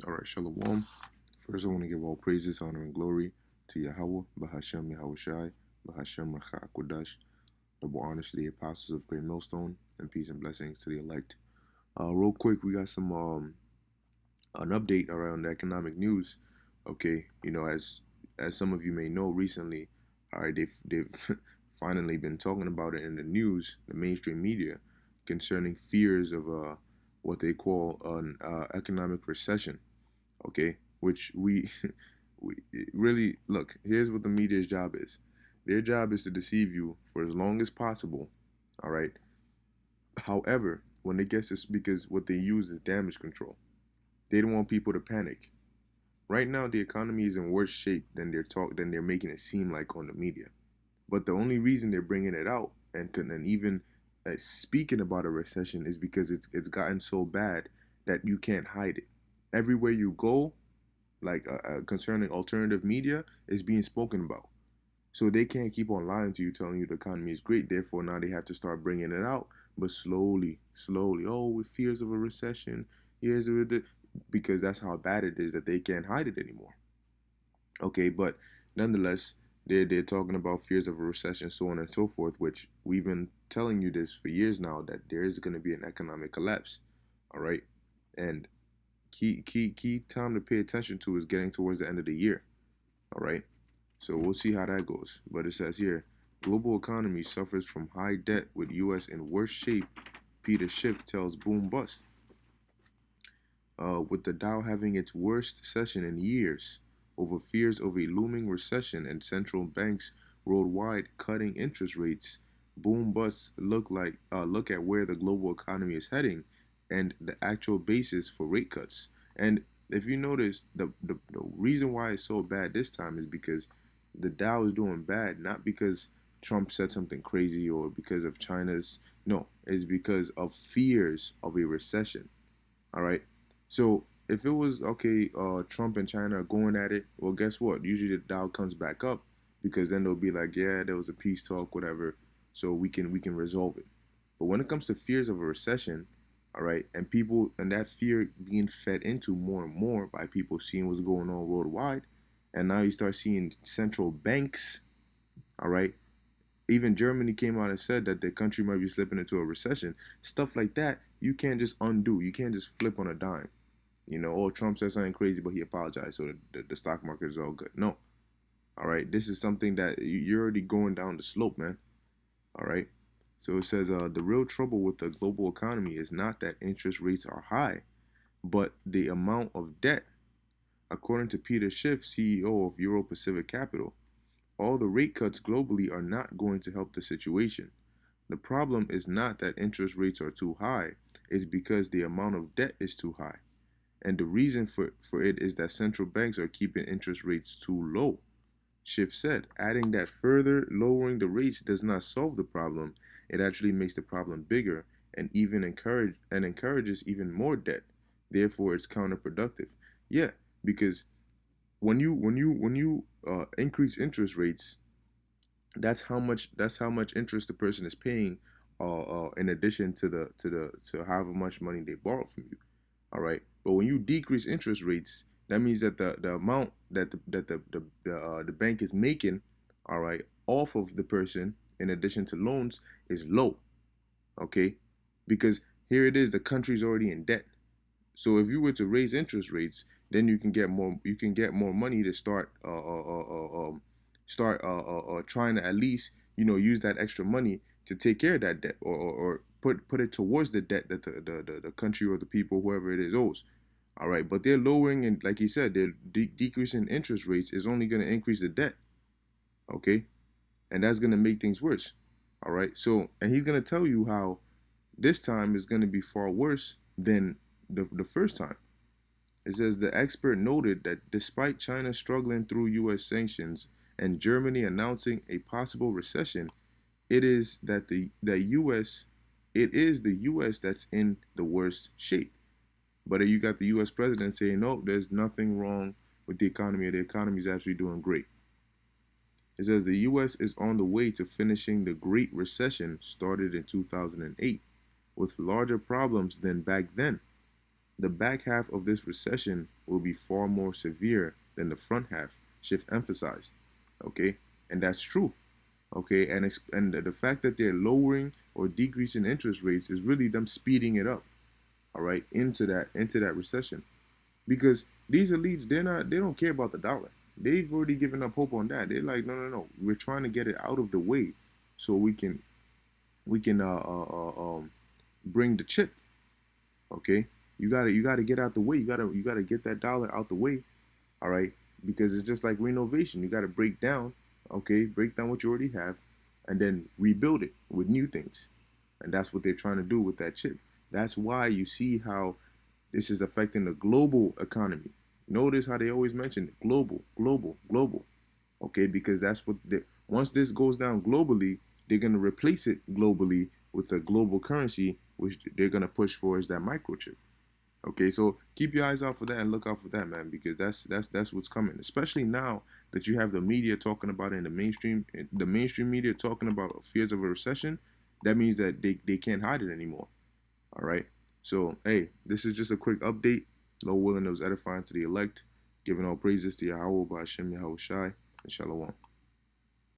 All right, Shalom. First, I want to give all praises, honor, and glory to Yahweh, Bahashem Yahweh Shai, Bahashem Racha Kodash, double honors to the apostles of Great Millstone, and peace and blessings to the elect. Real quick, we got some an update around the economic news. Okay, as some of you may know, recently, all right, they've finally been talking about it in the news, the mainstream media, concerning fears of what they call an economic recession. Okay, which we, we really look. Here's what the media's job is. Their job is to deceive you for as long as possible. All right. However, when it gets this, because what they use is damage control. They don't want people to panic. Right now, the economy is in worse shape than they're making it seem like on the media. But the only reason they're bringing it out and even speaking about a recession is because it's gotten so bad that you can't hide it. Everywhere you go, like concerning alternative media, is being spoken about. So they can't keep on lying to you, telling you the economy is great. Therefore, now they have to start bringing it out, but slowly, slowly. Oh, with fears of a recession, here's the because that's how bad it is that they can't hide it anymore. Okay, but nonetheless, they're talking about fears of a recession, so on and so forth. Which we've been telling you this for years now that there is going to be an economic collapse. All right, and key time to pay attention to is getting towards the end of the year. All right. So we'll see how that goes. But it says here, global economy suffers from high debt with U.S. in worse shape. Peter Schiff tells Boom Bust. With the Dow having its worst session in years over fears of a looming recession and central banks worldwide cutting interest rates, boom busts look at where the global economy is heading and the actual basis for rate cuts. And if you notice, the reason why it's so bad this time is because the Dow is doing bad, not because Trump said something crazy or because of China's. No, it's because of fears of a recession. All right. So if it was okay, Trump and China are going at it. Well, guess what? Usually the Dow comes back up because then they'll be like, yeah, there was a peace talk, whatever. So we can resolve it. But when it comes to fears of a recession, all right, and people and that fear being fed into more and more by people seeing what's going on worldwide, and now you start seeing central banks, all right. Even Germany came out and said that the country might be slipping into a recession. Stuff like that, you can't just undo. You can't just flip on a dime. Oh, Trump said something crazy, but he apologized, so the stock market is all good. No, all right, this is something that you're already going down the slope, man. All right, so it says the real trouble with the global economy is not that interest rates are high, but the amount of debt. According to Peter Schiff, CEO of Euro Pacific Capital, all the rate cuts globally are not going to help the situation. The problem is not that interest rates are too high, it's because the amount of debt is too high. And the reason for it is that central banks are keeping interest rates too low. Schiff said, adding that further lowering the rates does not solve the problem, it actually makes the problem bigger and even encourages even more debt. Therefore, it's counterproductive. Yeah, because when you increase interest rates, that's how much interest the person is paying, in addition to however much money they borrow from you. All right, but when you decrease interest rates, that means that the amount that the bank is making, all right, off of the person in addition to loans is low. Okay, because here it is, the country's already in debt. So if you were to raise interest rates, then you can get more money to start trying to at least use that extra money to take care of that debt, or put it towards the debt that the country or the people, whoever it is, owes. All right, but they're lowering, and like he said, they're decreasing interest rates is only going to increase the debt. Okay, and that's going to make things worse. All right, so and he's going to tell you how this time is going to be far worse than the first time. It says the expert noted that despite China struggling through U.S. sanctions and Germany announcing a possible recession, it is that the U.S. it is the U.S. that's in the worst shape. But you got the U.S. president saying, no, there's nothing wrong with the economy. The economy is actually doing great. It says the U.S. is on the way to finishing the Great Recession started in 2008 with larger problems than back then. The back half of this recession will be far more severe than the front half, Schiff emphasized. Okay, and that's true. Okay, and the fact that they're lowering or decreasing interest rates is really them speeding it up. All right, into that recession, because these elites, they don't care about the dollar. They've already given up hope on that. They're like, no, no, no. We're trying to get it out of the way so we can bring the chip. Okay, you gotta get out the way. You gotta get that dollar out the way. All right, because it's just like renovation. You gotta break down. Okay, break down what you already have, and then rebuild it with new things. And that's what they're trying to do with that chip. That's why you see how this is affecting the global economy. Notice how they always mention it, global, global, global. Okay, because that's what once this goes down globally, they're gonna replace it globally with a global currency, which they're gonna push for is that microchip. Okay, so keep your eyes out for that and look out for that, man, because that's what's coming. Especially now that you have the media talking about it in the mainstream media talking about fears of a recession. That means that they can't hide it anymore. All right. So, hey, this is just a quick update. Lord willing, it was edifying to the elect, giving all praises to Yahweh by Hashem Yahweh Shai and Shalom.